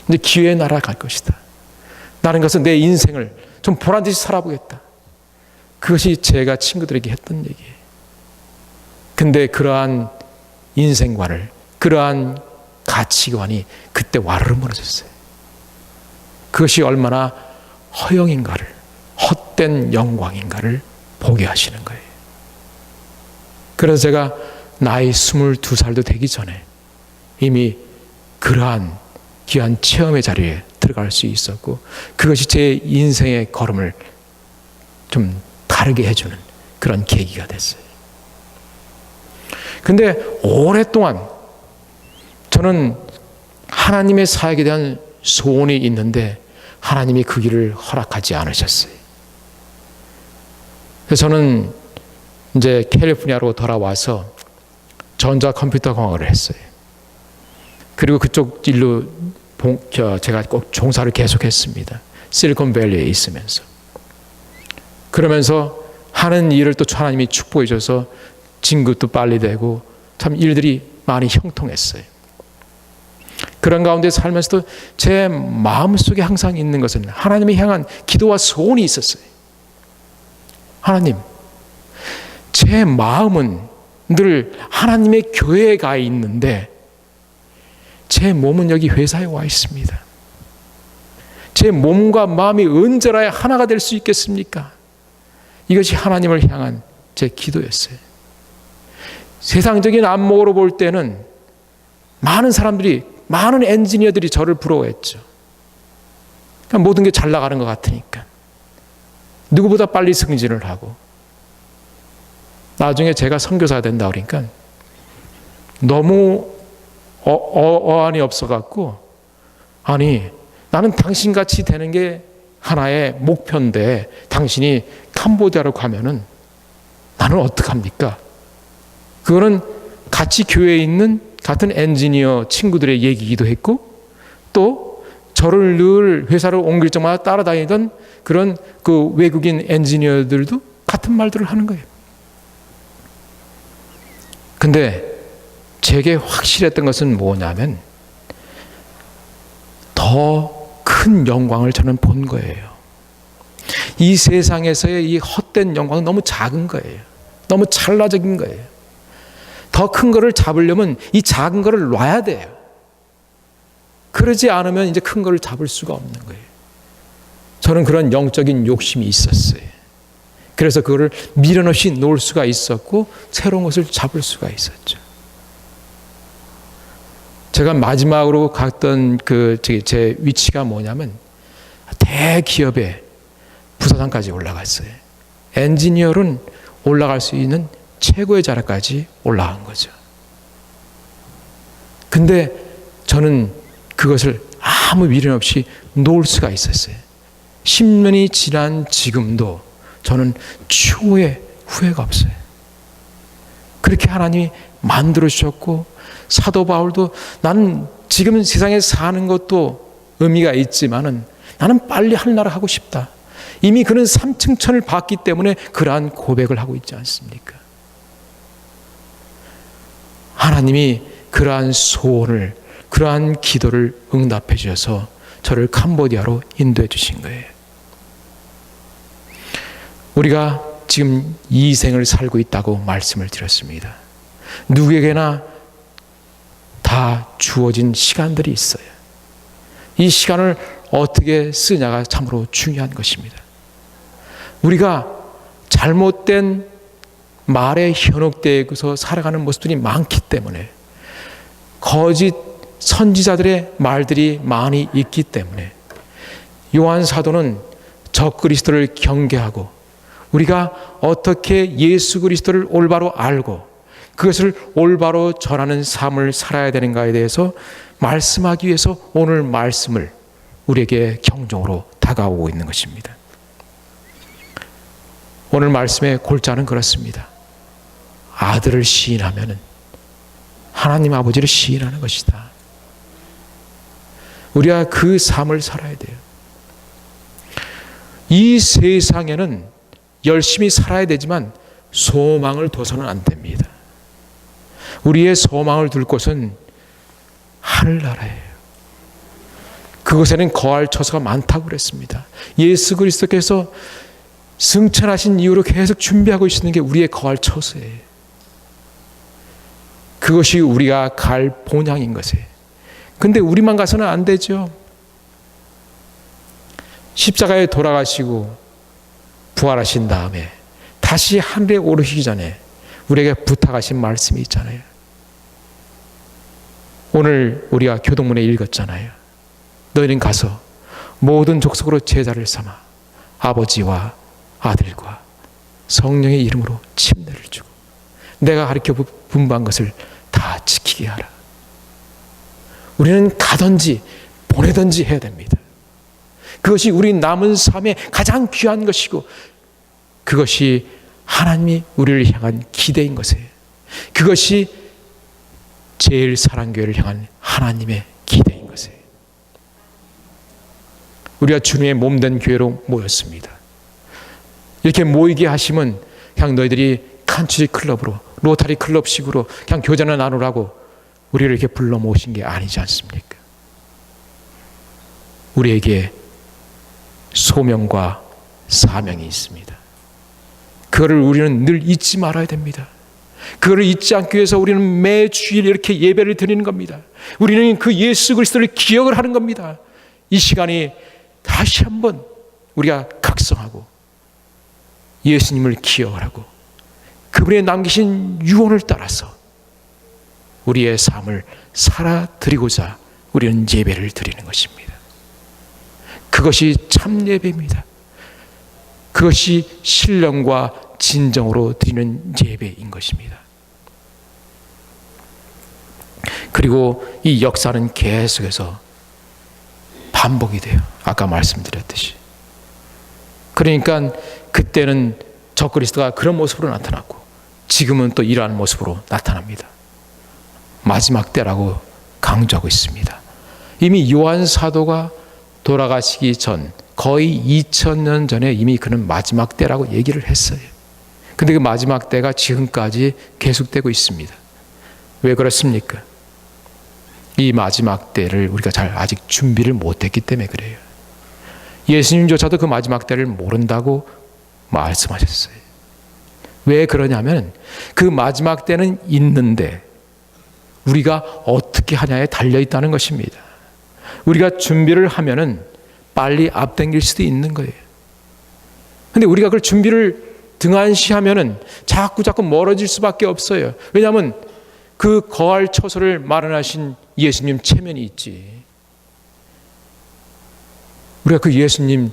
이제 기회의 나라 갈 것이다. 나는 가서 내 인생을 좀 보란듯이 살아보겠다. 그것이 제가 친구들에게 했던 얘기예요. 근데 그러한 인생관을, 그러한 가치관이 그때 와르르 무너졌어요. 그것이 얼마나 허영인가를, 헛된 영광인가를 보게 하시는 거예요. 그래서 제가 나이 22살도 되기 전에 이미 그러한 귀한 체험의 자리에 들어갈 수 있었고, 그것이 제 인생의 걸음을 좀 다르게 해주는 그런 계기가 됐어요. 근데 오랫동안 저는 하나님의 사역에 대한 소원이 있는데 하나님이 그 길을 허락하지 않으셨어요. 그래서 저는 이제 캘리포니아로 돌아와서 전자컴퓨터 공학을 했어요. 그리고 그쪽 일로 제가 꼭 종사를 계속했습니다. 실리콘밸리에 있으면서. 그러면서 하는 일을 또 하나님이 축복해 줘서 진급도 빨리 되고 참 일들이 많이 형통했어요. 그런 가운데 살면서도 제 마음속에 항상 있는 것은 하나님을 향한 기도와 소원이 있었어요. 하나님, 제 마음은 늘 하나님의 교회에 가 있는데 제 몸은 여기 회사에 와 있습니다. 제 몸과 마음이 언제라야 하나가 될 수 있겠습니까? 이것이 하나님을 향한 제 기도였어요. 세상적인 안목으로 볼 때는 많은 사람들이, 많은 엔지니어들이 저를 부러워했죠. 그러니까 모든 게 잘 나가는 것 같으니까. 누구보다 빨리 승진을 하고. 나중에 제가 선교사가 된다 그러니까 너무 어안이 없어갖고, 아니 나는 당신같이 되는 게 하나의 목표인데 당신이 캄보디아로 가면은 나는 어떡합니까? 그거는 같이 교회에 있는 같은 엔지니어 친구들의 얘기이기도 했고, 또 저를 늘 회사를 옮길 때마다 따라다니던 그런 그 외국인 엔지니어들도 같은 말들을 하는 거예요. 근데 제게 확실했던 것은 뭐냐면 더 큰 영광을 저는 본 거예요. 이 세상에서의 이 헛된 영광은 너무 작은 거예요. 너무 찰나적인 거예요. 더 큰 거를 잡으려면 이 작은 거를 놔야 돼요. 그러지 않으면 이제 큰 거를 잡을 수가 없는 거예요. 저는 그런 영적인 욕심이 있었어요. 그래서 그거를 미련 없이 놓을 수가 있었고 새로운 것을 잡을 수가 있었죠. 제가 마지막으로 갔던 제 위치가 뭐냐면 대기업의 부사장까지 올라갔어요. 엔지니어는 올라갈 수 있는 최고의 자리까지 올라간 거죠. 근데 저는 그것을 아무 미련 없이 놓을 수가 있었어요. 10년이 지난 지금도 저는 추후에 후회가 없어요. 그렇게 하나님이 만들어 주셨고, 사도 바울도 나는 지금 세상에 사는 것도 의미가 있지만은 나는 빨리 하늘나라 하고 싶다. 이미 그는 3층 천을 봤기 때문에 그러한 고백을 하고 있지 않습니까? 하나님이 그러한 소원을, 그러한 기도를 응답해 주셔서 저를 캄보디아로 인도해 주신 거예요. 우리가 지금 이 생을 살고 있다고 말씀을 드렸습니다. 누구에게나 다 주어진 시간들이 있어요. 이 시간을 어떻게 쓰냐가 참으로 중요한 것입니다. 우리가 잘못된 말에 현혹되어서 살아가는 모습들이 많기 때문에, 거짓 선지자들의 말들이 많이 있기 때문에 요한 사도는 적그리스도를 경계하고 우리가 어떻게 예수 그리스도를 올바로 알고 그것을 올바로 전하는 삶을 살아야 되는가에 대해서 말씀하기 위해서 오늘 말씀을 우리에게 경종으로 다가오고 있는 것입니다. 오늘 말씀의 골자는 그렇습니다. 아들을 시인하면은 하나님 아버지를 시인하는 것이다. 우리가 그 삶을 살아야 돼요. 이 세상에는 열심히 살아야 되지만 소망을 둬서는 안 됩니다. 우리의 소망을 둘 곳은 하늘나라예요. 그곳에는 거할 처소가 많다고 그랬습니다. 예수 그리스도께서 승천하신 이후로 계속 준비하고 있는 게 우리의 거할 처소예요. 그것이 우리가 갈 본향인 것이에요. 근데 우리만 가서는 안 되죠. 십자가에 돌아가시고 부활하신 다음에 다시 하늘에 오르시기 전에 우리에게 부탁하신 말씀이 있잖아요. 오늘 우리가 교동문에 읽었잖아요. 너희는 가서 모든 족속으로 제자를 삼아 아버지와 아들과 성령의 이름으로 침례를 주고 내가 가르쳐 분부한 것을 다 지키게 하라. 우리는 가든지 보내든지 해야 됩니다. 그것이 우리 남은 삶의 가장 귀한 것이고 그것이 하나님이 우리를 향한 기대인 것이에요. 그것이 제일 사랑교회를 향한 하나님의 기대인 것이에요. 우리가 주님의 몸된 교회로 모였습니다. 이렇게 모이게 하시면 그냥 너희들이 칸츄리 클럽으로 로타리 클럽식으로 그냥 교제나 나누라고 우리를 이렇게 불러 모으신 게 아니지 않습니까? 우리에게 소명과 사명이 있습니다. 그거를 우리는 늘 잊지 말아야 됩니다. 그거를 잊지 않기 위해서 우리는 매 주일 이렇게 예배를 드리는 겁니다. 우리는 그 예수 그리스도를 기억을 하는 겁니다. 이 시간이 다시 한번 우리가 각성하고 예수님을 기억을 하고 그분의 남기신 유언을 따라서 우리의 삶을 살아드리고자 우리는 예배를 드리는 것입니다. 그것이 참 예배입니다. 그것이 신령과 진정으로 드리는 예배인 것입니다. 그리고 이 역사는 계속해서 반복이 돼요. 아까 말씀드렸듯이. 그러니까 그때는 적그리스도가 그런 모습으로 나타났고 지금은 또 이러한 모습으로 나타납니다. 마지막 때라고 강조하고 있습니다. 이미 요한 사도가 돌아가시기 전 거의 2000년 전에 이미 그는 마지막 때라고 얘기를 했어요. 근데 그 마지막 때가 지금까지 계속되고 있습니다. 왜 그렇습니까? 이 마지막 때를 우리가 잘 아직 준비를 못했기 때문에 그래요. 예수님조차도 그 마지막 때를 모른다고 말씀하셨어요. 왜 그러냐면 그 마지막 때는 있는데 우리가 어떻게 하냐에 달려있다는 것입니다. 우리가 준비를 하면은 빨리 앞당길 수도 있는 거예요. 근데 우리가 그걸 준비를 등한시하면은 자꾸 멀어질 수밖에 없어요. 왜냐하면 그 거할 처소를 마련하신 예수님 체면이 있지. 우리가 그 예수님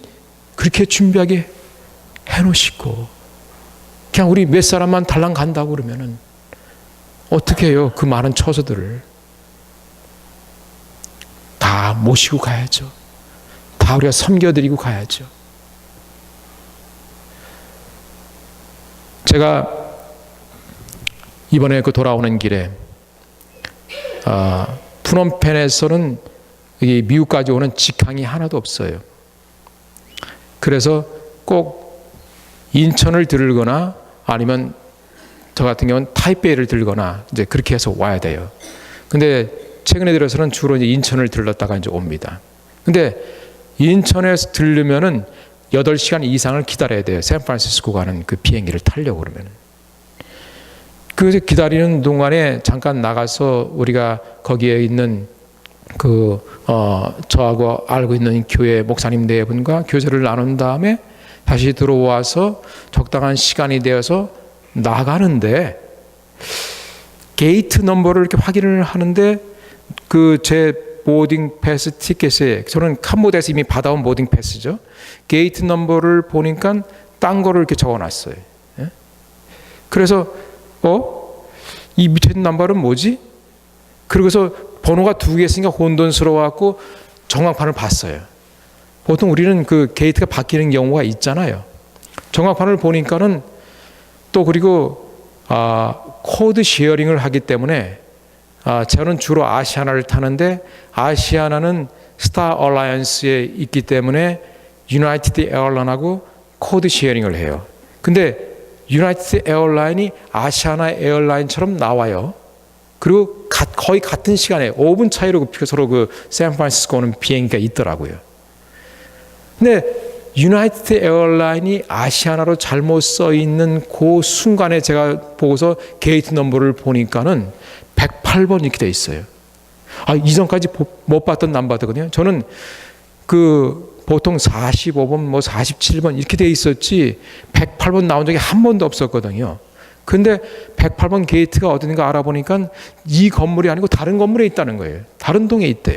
그렇게 준비하게 해놓으시고 그냥 우리 몇 사람만 달랑 간다고 그러면은 어떻게 해요? 그 많은 처소들을 다 모시고 가야죠. 다 우리가 섬겨드리고 가야죠. 제가 이번에 그 돌아오는 길에 푸놈펜에서는 미국까지 오는 직항이 하나도 없어요. 그래서 꼭 인천을 들거나 아니면 저 같은 경우는 타이베이를 들거나 이제 그렇게 해서 와야 돼요. 근데 최근에 들어서는 주로 이제 인천을 들렀다가 이제 옵니다. 근데 인천에서 들르면은 8시간 이상을 기다려야 돼요. 샌프란시스코 가는 그 비행기를 타려고 그러면. 그래서 기다리는 동안에 잠깐 나가서 우리가 거기에 있는 저하고 알고 있는 교회 목사님 네 분과 교제를 나눈 다음에 다시 들어와서 적당한 시간이 되어서 나가는데 게이트 넘버를 이렇게 확인을 하는데 그 제 보딩 패스 티켓에 저는 캄보디아에서 이미 받아온 보딩 패스죠. 게이트 넘버를 보니까 딴 거를 이렇게 적어놨어요. 그래서 이 밑에 있는 넘버는 뭐지? 그러고서 번호가 2개 있으니까 혼돈스러워갖고 전광판을 봤어요. 보통 우리는 그 게이트가 바뀌는 경우가 있잖아요. 전광판을 보니까는 또 그리고 코드 쉐어링을 하기 때문에 저는 주로 아시아나를 타는데 아시아나는 스타 얼라이언스에 있기 때문에 유나이티드 에어라인하고 코드 쉐어링을 해요. 근데 유나이티드 에어라인이 아시아나 에어라인처럼 나와요. 그리고 거의 같은 시간에 5분 차이로 서로 그 샌프란시스코 오는 비행기가 있더라고요. 근데 유나이티드 에어라인이 아시아나로 잘못 써 있는 그 순간에 제가 보고서 게이트 넘버를 보니까는 108번 이렇게 돼 있어요. 이전까지 못 봤던 넘버거든요. 저는 그 보통 45번, 뭐 47번 이렇게 돼 있었지 108번 나온 적이 한 번도 없었거든요. 근데 108번 게이트가 어딘가 알아보니까 이 건물이 아니고 다른 건물에 있다는 거예요. 다른 동에 있대요.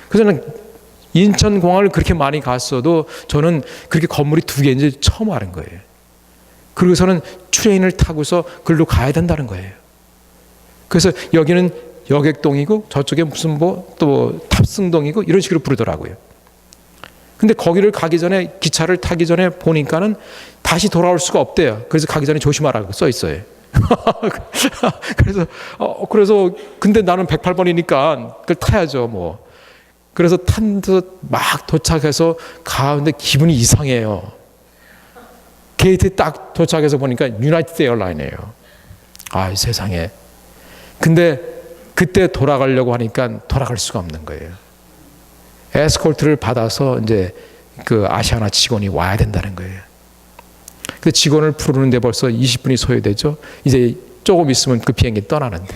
그래서 저는 인천공항을 그렇게 많이 갔어도 저는 그렇게 건물이 두 개인지 처음 아는 거예요. 그리고서는 트레인을 타고서 글로 가야 된다는 거예요. 그래서 여기는 여객동이고 저쪽에 무슨 뭐 또 탑승동이고 이런 식으로 부르더라고요. 근데 거기를 가기 전에 기차를 타기 전에 보니까는 다시 돌아올 수가 없대요. 그래서 가기 전에 조심하라고 써 있어요. 그래서 근데 나는 108번이니까 그걸 타야죠, 뭐. 그래서 탄 막 도착해서 가는데 기분이 이상해요. 게이트에 딱 도착해서 보니까 유나이티드 에어라인이에요. 세상에. 근데 그때 돌아가려고 하니까 돌아갈 수가 없는 거예요. 에스콜트를 받아서 이제 그 아시아나 직원이 와야 된다는 거예요. 그 직원을 부르는데 벌써 20분이 소요되죠. 이제 조금 있으면 그 비행기 떠나는데.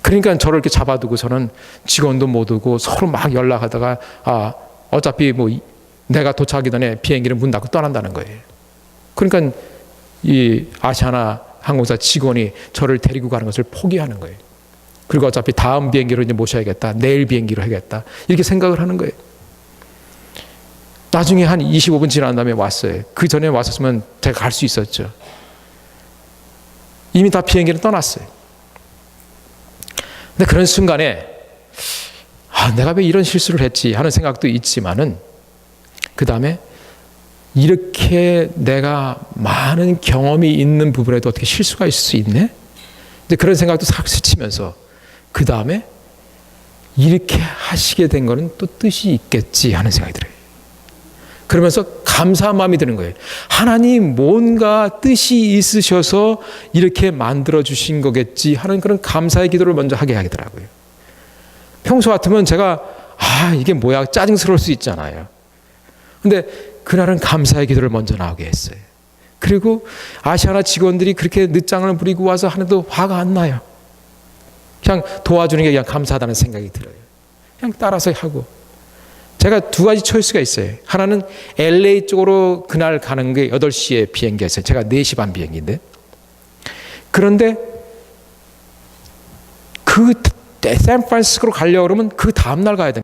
그러니까 저를 이렇게 잡아두고서는 직원도 못 오고 서로 막 연락하다가 어차피 뭐 내가 도착하기 전에 비행기를 문 닫고 떠난다는 거예요. 그러니까 이 아시아나 항공사 직원이 저를 데리고 가는 것을 포기하는 거예요. 그리고 어차피 다음 비행기로 이제 모셔야겠다. 내일 비행기로 하겠다. 이렇게 생각을 하는 거예요. 나중에 한 25분 지난 다음에 왔어요. 그 전에 왔었으면 제가 갈 수 있었죠. 이미 다 비행기는 떠났어요. 근데 그런 순간에 내가 왜 이런 실수를 했지 하는 생각도 있지만은 그 다음에 이렇게 내가 많은 경험이 있는 부분에도 어떻게 실수가 있을 수 있네? 근데 그런 생각도 싹 스치면서 그 다음에 이렇게 하시게 된 거는 또 뜻이 있겠지 하는 생각이 들어요. 그러면서 감사한 마음이 드는 거예요. 하나님 뭔가 뜻이 있으셔서 이렇게 만들어 주신 거겠지 하는 그런 감사의 기도를 먼저 하게 하더라고요. 평소 같으면 제가 이게 뭐야 짜증스러울 수 있잖아요. 근데 그날은 감사의 기도를 먼저 나오게 했어요. 그리고 아시아나 직원들이 그렇게 늦장을 부리고 와서 하나도 화가 안 나요. 그냥 도와주는 게 그냥 감사하다는 생각이 들어요. 그냥 따라서 하고. 제가 두 가지 초이스가 있어요. 하나는 LA 쪽으로 그날 가는 게 8시에 비행기였어요. 제가 4시 반 비행기인데. 그런데 그 샌프란시스코로 가려고 그러면 그 다음날 가야 되는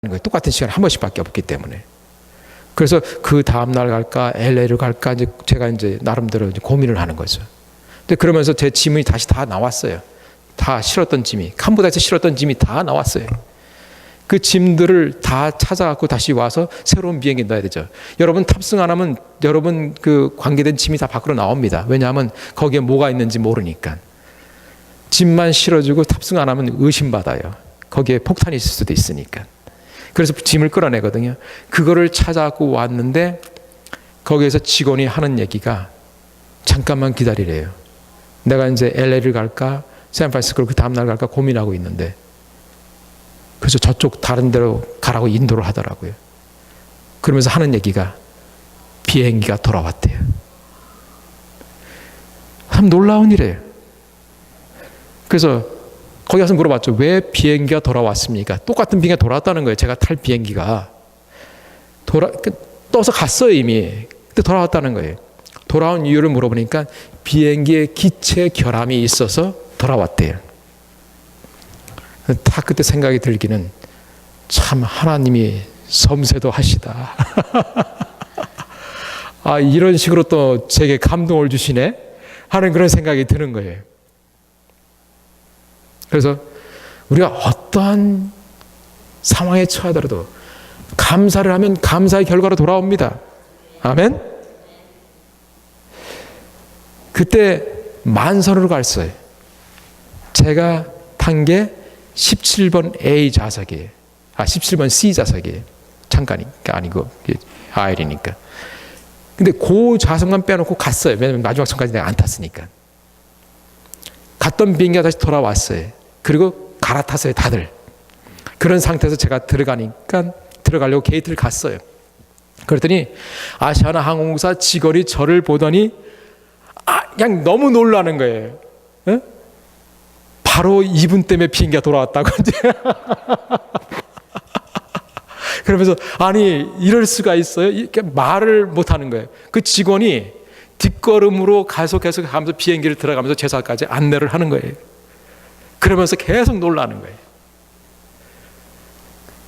거예요. 똑같은 시간에 한 번씩밖에 없기 때문에. 그래서 그 다음날 갈까 LA를 갈까 이제 제가 이제 나름대로 이제 고민을 하는 거죠. 근데 그러면서 제 짐이 다시 다 나왔어요. 다 실었던 짐이 캄보디아에서 실었던 짐이 다 나왔어요. 그 짐들을 다 찾아갖고 다시 와서 새로운 비행기 넣어야 되죠. 여러분 탑승 안 하면 여러분 그 관계된 짐이 다 밖으로 나옵니다. 왜냐하면 거기에 뭐가 있는지 모르니까. 짐만 실어주고 탑승 안 하면 의심받아요. 거기에 폭탄이 있을 수도 있으니까. 그래서 짐을 끌어내거든요. 그거를 찾아갖고 왔는데 거기에서 직원이 하는 얘기가 잠깐만 기다리래요. 내가 이제 LA를 갈까 샌프란시스코를 그 다음날 갈까 고민하고 있는데 그래서 저쪽 다른 데로 가라고 인도를 하더라고요. 그러면서 하는 얘기가 비행기가 돌아왔대요. 참 놀라운 일이에요. 그래서 거기 가서 물어봤죠. 왜 비행기가 돌아왔습니까? 똑같은 비행기가 돌아왔다는 거예요. 제가 탈 비행기가 떠서 갔어요 이미. 근데 돌아왔다는 거예요. 돌아온 이유를 물어보니까 비행기에 기체 결함이 있어서 돌아왔대요. 다 그때 생각이 들기는 참 하나님이 섬세도 하시다. 이런 식으로 또 제게 감동을 주시네 하는 그런 생각이 드는 거예요. 그래서 우리가 어떠한 상황에 처하더라도 감사를 하면 감사의 결과로 돌아옵니다. 아멘? 그때 만선으로 갔어요. 제가 탄 게 17번 A 좌석이에요. 17번 C 좌석이에요. 잠깐이니까 아니고 아일이니까. 근데 그 좌석만 빼놓고 갔어요. 왜냐면 마지막 선까지 내가 안 탔으니까. 갔던 비행기가 다시 돌아왔어요. 그리고 갈아탔어요, 다들. 그런 상태에서 제가 들어가려고 게이트를 갔어요. 그랬더니 아시아나 항공사 직원이 저를 보더니 그냥 너무 놀라는 거예요. 에? 바로 이분 때문에 비행기가 돌아왔다고. 그러면서 아니 이럴 수가 있어요? 이렇게 말을 못하는 거예요. 그 직원이 뒷걸음으로 계속해서 가면서 비행기를 들어가면서 제사까지 안내를 하는 거예요. 그러면서 계속 놀라는 거예요.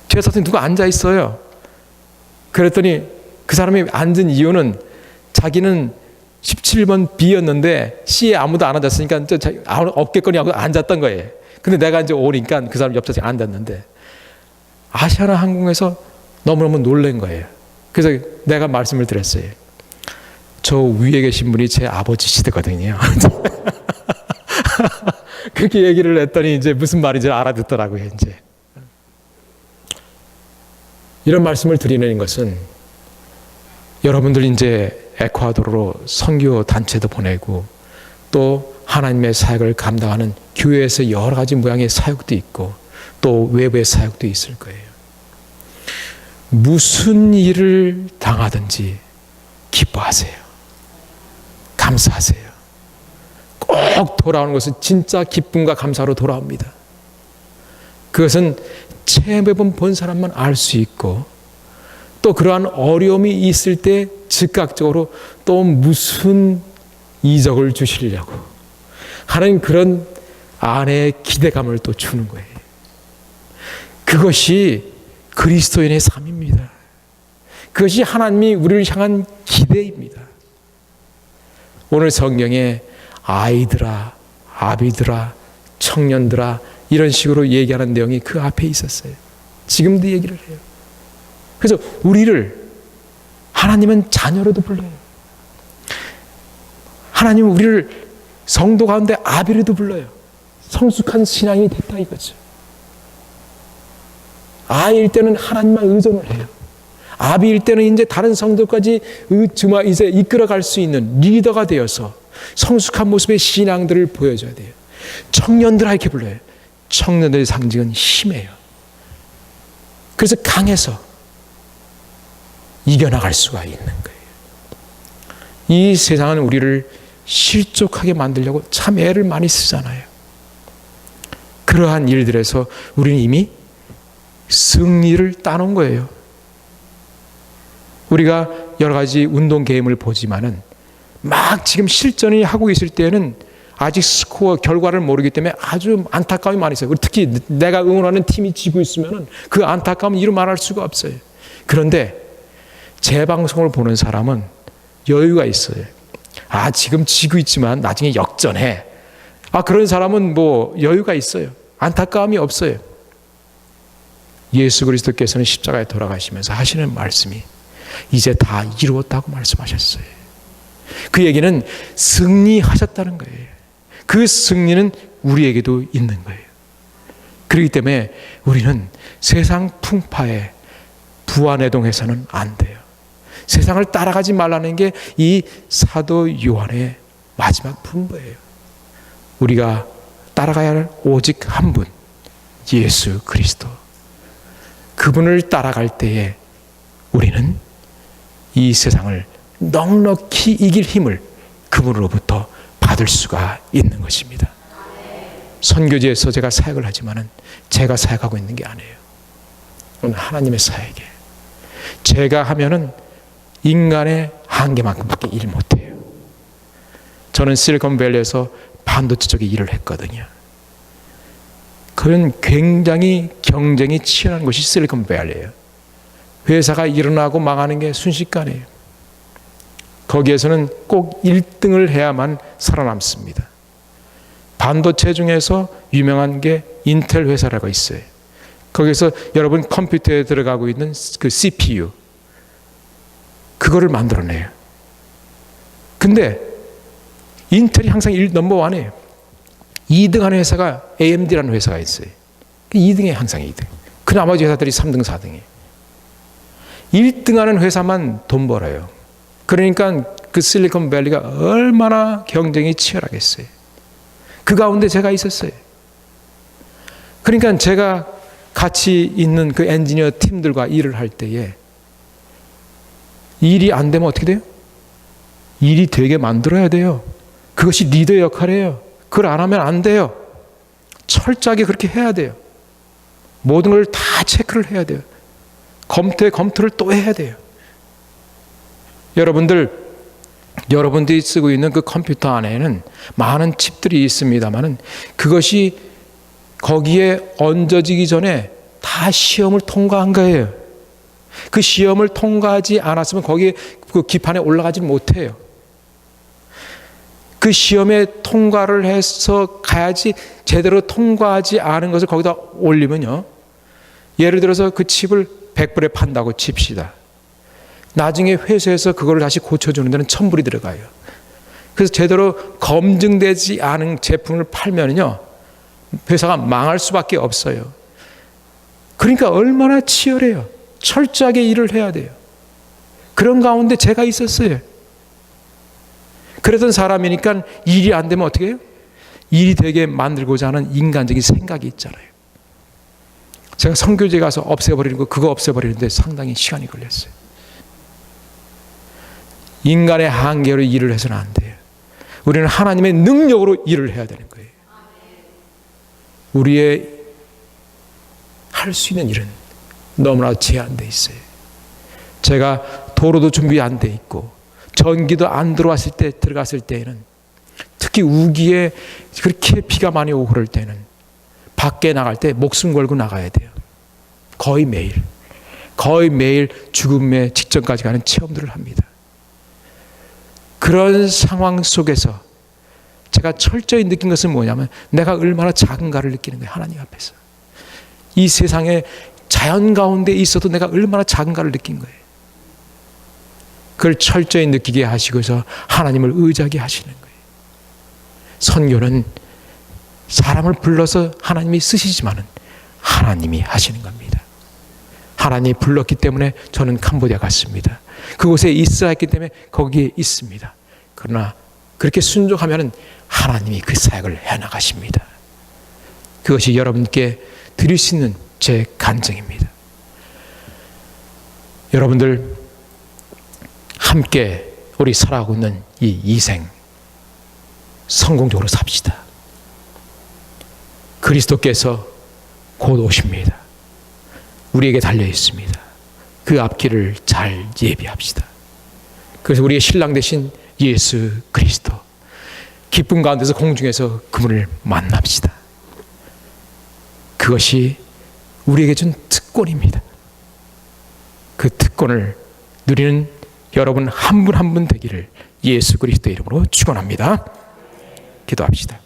제사장에 누가 앉아 있어요. 그랬더니 그 사람이 앉은 이유는 자기는 17번 B였는데 C에 아무도 안 앉았으니까 어깨건이 하고 앉았던 거예요. 근데 내가 이제 오니까 그 사람 옆자리에 앉았는데 아시아나 항공에서 너무너무 놀란 거예요. 그래서 내가 말씀을 드렸어요. 저 위에 계신 분이 제 아버지시거든요. 그렇게 얘기를 했더니 이제 무슨 말인지 알아듣더라고요. 이제 이런 말씀을 드리는 것은 여러분들 이제 에콰도르로 선교 단체도 보내고 또 하나님의 사역을 감당하는 교회에서 여러 가지 모양의 사역도 있고 또 외부의 사역도 있을 거예요. 무슨 일을 당하든지 기뻐하세요. 감사하세요. 꼭 돌아오는 것은 진짜 기쁨과 감사로 돌아옵니다. 그것은 체험해본 본 사람만 알 수 있고 또 그러한 어려움이 있을 때 즉각적으로 또 무슨 이적을 주시려고 하는 그런 안에 기대감을 또 주는 거예요. 그것이 그리스도인의 삶입니다. 그것이 하나님이 우리를 향한 기대입니다. 오늘 성경에 아이들아, 아비들아, 청년들아 이런 식으로 얘기하는 내용이 그 앞에 있었어요. 지금도 얘기를 해요. 그래서 우리를 하나님은 자녀로도 불러요. 하나님은 우리를 성도 가운데 아비로도 불러요. 성숙한 신앙이 됐다 이거죠. 아이일 때는 하나님만 의존을 해요. 아비일 때는 이제 다른 성도까지 이제 이끌어갈 수 있는 리더가 되어서 성숙한 모습의 신앙들을 보여줘야 돼요. 청년들아 이렇게 불러요. 청년들의 상징은 힘이에요. 그래서 강해서 이겨나갈 수가 있는 거예요. 이 세상은 우리를 실족하게 만들려고 참 애를 많이 쓰잖아요. 그러한 일들에서 우리는 이미 승리를 따놓은 거예요. 우리가 여러 가지 운동 게임을 보지만은 막 지금 실전이 하고 있을 때는 아직 스코어 결과를 모르기 때문에 아주 안타까움이 많이 있어요. 특히 내가 응원하는 팀이 지고 있으면 그 안타까움은 이루 말할 수가 없어요. 그런데 재방송을 보는 사람은 여유가 있어요. 지금 지고 있지만 나중에 역전해. 그런 사람은 뭐 여유가 있어요. 안타까움이 없어요. 예수 그리스도께서는 십자가에 돌아가시면서 하시는 말씀이 이제 다 이루었다고 말씀하셨어요. 그 얘기는 승리하셨다는 거예요. 그 승리는 우리에게도 있는 거예요. 그렇기 때문에 우리는 세상 풍파에 부안해동해서는 안 돼요. 세상을 따라가지 말라는 게 이 사도 요한의 마지막 분부예요. 우리가 따라가야 할 오직 한 분, 예수 그리스도. 그분을 따라갈 때에 우리는 이 세상을 넉넉히 이길 힘을 그분으로부터 받을 수가 있는 것입니다. 선교지에서 제가 사역을 하지만은 제가 사역하고 있는 게 아니에요. 오늘 하나님의 사역이에요. 제가 하면은 인간의 한계만큼밖에 일 못해요. 저는 실리콘밸리에서 반도체 쪽에 일을 했거든요. 그런 굉장히 경쟁이 치열한 곳이 실리콘밸리예요. 회사가 일어나고 망하는 게 순식간이에요. 거기에서는 꼭 1등을 해야만 살아남습니다. 반도체 중에서 유명한 게 인텔 회사라고 있어요. 거기서 여러분 컴퓨터에 들어가고 있는 그 CPU 그거를 만들어내요. 근데 인텔이 항상 넘버원이에요. 2등하는 회사가 AMD라는 회사가 있어요. 2등에 항상 2등. 그 나머지 회사들이 3등, 4등이에요. 1등하는 회사만 돈 벌어요. 그러니까 그 실리콘밸리가 얼마나 경쟁이 치열하겠어요. 그 가운데 제가 있었어요. 그러니까 제가 같이 있는 그 엔지니어 팀들과 일을 할 때에 일이 안 되면 어떻게 돼요? 일이 되게 만들어야 돼요. 그것이 리더 역할이에요. 그걸 안 하면 안 돼요. 철저하게 그렇게 해야 돼요. 모든 걸 다 체크를 해야 돼요. 검토를 또 해야 돼요. 여러분들이 쓰고 있는 그 컴퓨터 안에는 많은 칩들이 있습니다만은 그것이 거기에 얹어지기 전에 다 시험을 통과한 거예요. 그 시험을 통과하지 않았으면 거기에 그 기판에 올라가지 못해요. 그 시험에 통과를 해서 가야지 제대로 통과하지 않은 것을 거기다 올리면요. 예를 들어서 그 칩을 100불에 판다고 칩시다. 나중에 회사에서 그걸 다시 고쳐주는 데는 1000불이 들어가요. 그래서 제대로 검증되지 않은 제품을 팔면요. 회사가 망할 수밖에 없어요. 그러니까 얼마나 치열해요. 철저하게 일을 해야 돼요. 그런 가운데 제가 있었어요. 그러던 사람이니까 일이 안 되면 어떻게 해요? 일이 되게 만들고자 하는 인간적인 생각이 있잖아요. 제가 선교제 가서 없애버리는 거, 그거 없애버리는데 상당히 시간이 걸렸어요. 인간의 한계로 일을 해서는 안 돼요. 우리는 하나님의 능력으로 일을 해야 되는 거예요. 우리의 할 수 있는 일은 너무나 제한되어 있어요. 제가 도로도 준비 안 돼 있고 전기도 안 들어갔을 때에는 특히 우기에 그렇게 비가 많이 오고 그럴 때는 밖에 나갈 때 목숨 걸고 나가야 돼요. 거의 매일 죽음의 직전까지 가는 체험들을 합니다. 그런 상황 속에서 제가 철저히 느낀 것은 뭐냐면 내가 얼마나 작은가를 느끼는 거예요. 하나님 앞에서. 이 세상에 자연 가운데 있어도 내가 얼마나 작은가를 느낀 거예요. 그걸 철저히 느끼게 하시고서 하나님을 의지하게 하시는 거예요. 선교는 사람을 불러서 하나님이 쓰시지만은 하나님이 하시는 겁니다. 하나님이 불렀기 때문에 저는 캄보디아 갔습니다. 그곳에 있어야 했기 때문에 거기에 있습니다. 그러나 그렇게 순종하면 하나님이 그 사역을 해나가십니다. 그것이 여러분께 드릴 수 있는 제 간증입니다. 여러분들 함께 우리 살아가고 있는 이 이생 성공적으로 삽시다. 그리스도께서 곧 오십니다. 우리에게 달려 있습니다. 그 앞길을 잘 예비합시다. 그래서 우리의 신랑 되신 예수 그리스도 기쁨 가운데서 공중에서 그분을 만납시다. 그것이 우리에게 준 특권입니다. 그 특권을 누리는 여러분 한 분 한 분 되기를 예수 그리스도의 이름으로 축원합니다. 기도합시다.